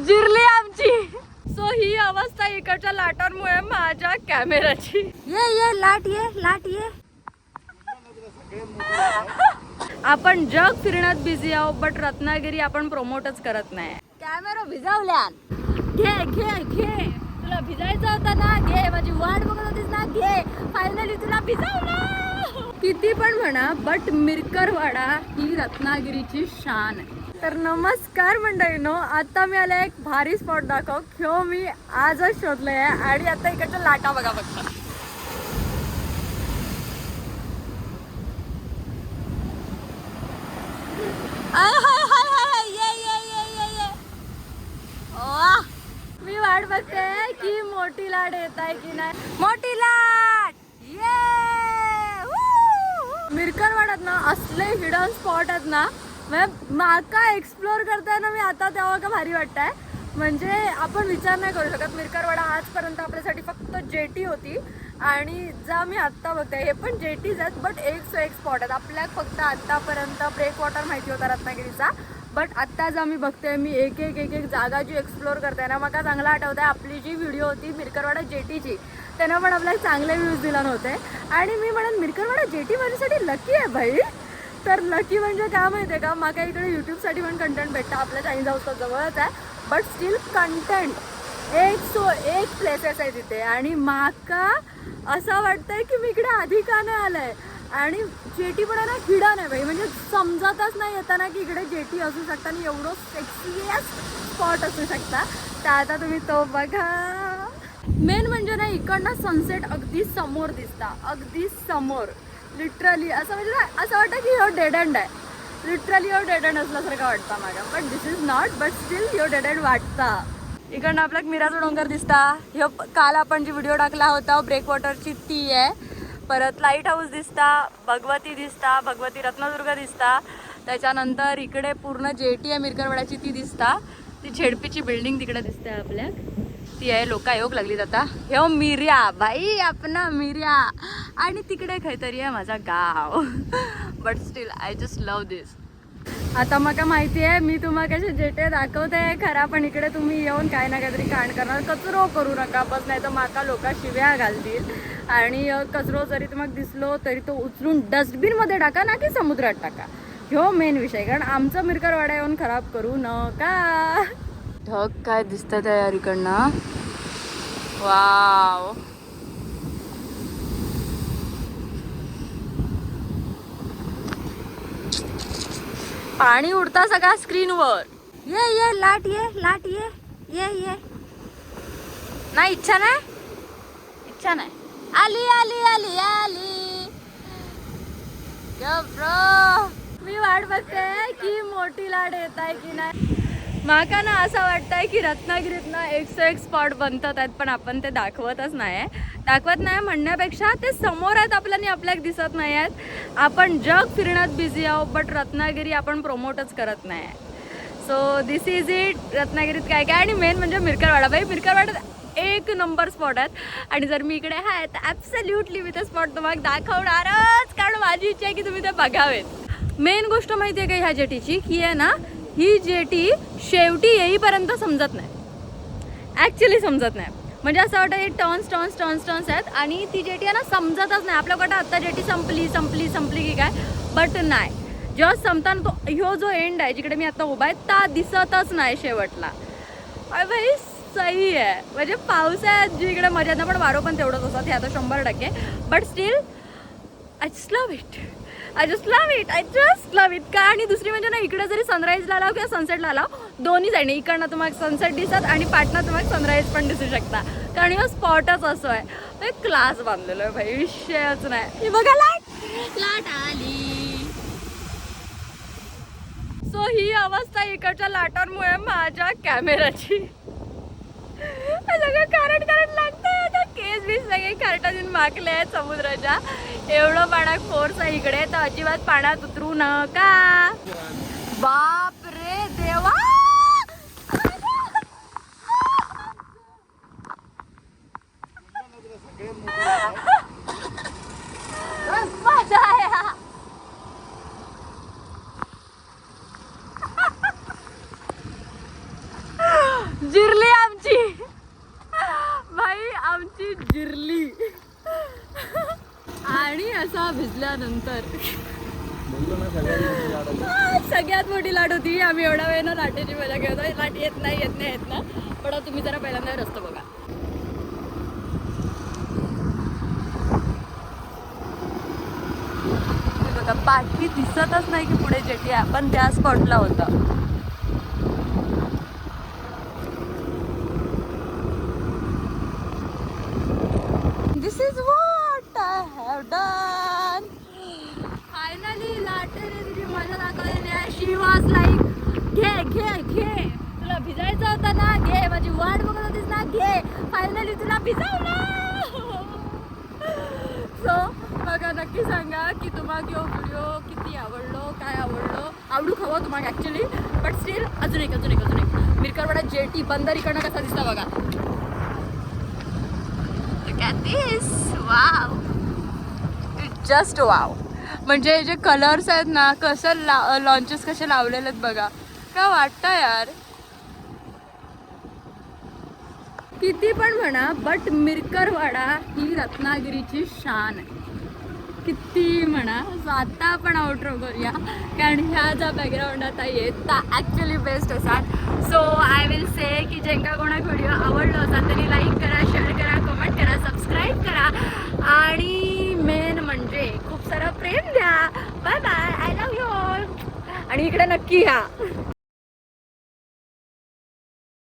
जिरली आमची. सो ही अवस्था इकडच्या लाटांमुळे माझ्या कॅमेराची. ये लाट ये. आपण जग फिरण्यात बिझी आहोत बट रत्नागिरी आपण प्रमोटच करत नाही. कॅमेरा भिजवल्या. घे तुला भिजायचा होता ना, घे. माझी वाट बघत होतीस ना, घे. फायनली तुला भिजवलं. किती पण म्हणा बट मिरकरवाडा ही रत्नागिरीची शान आहे. तर नमस्कार मंडळीनो, आता मी आले एक भारी स्पॉट दाखव. ह्यो मी आजच शोधले आहे आणि आता इकडच्या लाटा बघा फक्त. मी वाट बघते की मोठी लाट येत आहे की नाही. मोठी लाट ये. मिरकरवाड्यात ना असले हिडन स्पॉट आहेत ना, माका एक्सप्लोर करताना मी आता तेव्हा का भारी वाटतंय. म्हणजे आपण विचार नाही करू शकत. मिरकरवाडा आजपर्यंत आपल्यासाठी फक्त जेटी होती आणि जा मी आत्ता बघते हे पण जेटीज आहेत बट एक स्पॉट आहेत. आपल्याला फक्त आत्तापर्यंत ब्रेक वॉटर माहिती होता रत्नागिरीचा, बट आत्ता जा मी बघते मी एक जागा जी एक्सप्लोर करते ना. मला चांगला आठवतं आहे आपली जी व्हिडिओ होती मिरकरवाडा जेटीची, त्यानं पण आपल्याला चांगले व्ह्यूज दिला नव्हते. आणि मी म्हणेन मिरकरवाडा जेटी माझ्यासाठी लकी आहे भाई. तर लकी म्हणजे काय माहिती आहे का, माका इकडे यूट्यूबसाठी पण कंटेंट भेटतं. आपल्या चायनीज हाऊसचा जवळच आहे बट स्टील कंटेंट एक प्लेसेस आहे तिथे. आणि माका असं वाटतंय की मी इकडे आधी का नाही आलंय. आणि जेटी पण आहे ना हिडन आहे भाई. म्हणजे समजतच नाही येताना की इकडे जेटी असू शकता आणि एवढं सेक्सियस्ट स्पॉट असू शकता. तर आता तुम्ही तो बघा. मेन म्हणजे ना इकडनं सनसेट अगदी समोर दिसता, अगदी समोर. लिटरली असं म्हणजे ना असं वाटतं की ह्यो डेड एंड आहे. लिटरली ह्यो डेड एंड असल्यासारखं वाटतं माझ्या. But this is not, but still ह्यो डेड एंड वाटता. इकडनं आपल्याला मिराचा डोंगर दिसता. ह्यो काल आपण जी व्हिडिओ टाकला होता ब्रेक वॉटरची ती आहे. परत लाईट हाऊस दिसता, भगवती दिसता, भगवती रत्नदुर्ग दिसता. त्याच्यानंतर इकडे पूर्ण जेटी आहे मिरकरवाड्याची ती दिसता. ती झेडपीची बिल्डिंग तिकडे दिसते आपल्या, ती आहे. लोकायोग लागली जाता. ह्यो मिर्या भाई आपला मिर्या. आणि तिकडे काहीतरी आहे माझा गाव. But still I just love this. आता मला माहिती आहे मी तुम्हाला कसे जेटे दाखवते खरा, पण इकडे तुम्ही येऊन काय ना काहीतरी कांड करणार. कचरो करू नका बस, नाही तर माका लोक शिव्या घालतील. आणि कचरो जरी तुम्हाला दिसलो तरी तो उचलून डस्टबिनमध्ये टाका ना की समुद्रात टाका. ह्यो मेन विषय. कारण आमचं मिरकरवाडा येऊन खराब करू नका. ढग काय दिसतात यार इकडनं. वाव. पाणी उडता सगळा स्क्रीनवर. ये लाट ये. नाही इच्छा नाही. आली. मी वाट बघते की मोठी लाट येत आहे की नाही. माका ना असं वाटतंय की रत्नागिरीत ना एक स्पॉट बनतात आहेत पण आपण ते दाखवत नाही म्हणण्यापेक्षा ते समोर आहेत आपल्याला दिसत नाही आहेत. आपण जग फिरण्यात बिझी आहोत बट रत्नागिरी आपण प्रमोटच करत नाही. So this is it. रत्नागिरीत काय आणि मेन म्हणजे मिरकरवाडा भाई. मिरकरवाड्यात एक नंबर स्पॉट आहेत. आणि जर मी इकडे आहे तर ॲब्सल्युटली मी ते स्पॉट तुम्हाला दाखवणारच, कारण माझी इच्छा आहे की तुम्ही ते बघावेत. मेन गोष्ट माहिती आहे का ह्या जेटीची की आहे ना, ही जेटी शेवटी येईपर्यंत समजत नाही. ॲक्च्युली समजत नाही. म्हणजे असं वाटतं हे टर्न्स आहेत आणि ती जेटी आहे ना समजतच नाही. आपल्या वाटतं आता जेटी संपली की काय, बट नाही. जेव्हा संपताना तो ह्यो जो एंड आहे जिकडे मी आता उभा आहे ता दिसतच नाही शेवटला. भाई सही आहे. म्हणजे पावसाळ्यात जी इकडे मजा येत ना, पण वारो पण तेवढंच असतात हे आता 100%. But still I just love it. का आणि दुसरी म्हणजे ना इकडे जरी सनराईजला लाव किंवा सनसेटला लाव, दोन्ही साईडने इकडनं तुम्हाला सनसेट दिसत आणि पाटणा तुम्हाला सनराईज पण दिसू शकता. कारण हा स्पॉटच असं आहे. क्लास बांधलेलो आहे भाई, विषयच नाही. बघा लाट आली. सो ही अवस्था इकडच्या लाटांमुळे माझ्या कॅमेराची. सगळं कारण लागतंय. आता केस बीस सगळे कार्टातून माकले आहेत समुद्राच्या. एवढं पाण्यात फोर्स आहे इकडे, तर अजिबात पाण्यात उतरू नका. बाप रे देवा. मजा आहे. जिरली आमची भाई, आमची जिरली. आणि असा भिजल्यानंतर सगळ्यात मोठी लाट होती. आम्ही एवढा वेळ ना लाटेची मजा घेतोय. लाट येत नाही. पण तुम्ही जरा पहिल्यांदा रस्ता बघा. बघा पाठी दिसतच नाही की पुढे जेटी आहे. आपण त्या स्पॉटला होता. This is what I have done. Finally लाटेने तुझी मजा दाखवलेली आहे. शी वॉज लाईक घे तुला भिजायचं होतं ना, घे. माझी वाट बघत होतीस ना, घे. फायनली तुला भिजवलं. सो बघा, नक्की सांगा की तुम्हाला व्हिडिओ किती आवडलो, काय आवडलो. आवडू खवं तुम्हाला ॲक्च्युली. बट स्टील अजून एक मिरकरवाडा जेटी बंदरीकडनं कसा दिसता बघा. Look at this. Wow. It's just wow. म्हणजे जे कलर्स आहेत ना, कसं लॉन्चेस कसे लावलेले आहेत बघा. काय वाटतं यार. किती पण म्हणा, बट मिरकरवाडा ही रत्नागिरीची शान आहे. किती म्हणा. सो आता आपण आउटरो करूया, कारण ह्या ज्या बॅकग्राऊंड आता येत त्या ॲक्च्युली बेस्ट असतात. सो आय विल से की ज्यांका कोणाक व्हिडिओ आवडलो असाल त्यांनी लाईक करा, शेअर करा, कमेंट करा, सबस्क्राईब करा आणि मेन म्हणजे खूप सारं प्रेम द्या. Bye bye. I love you all. आणि इकडे नक्की या.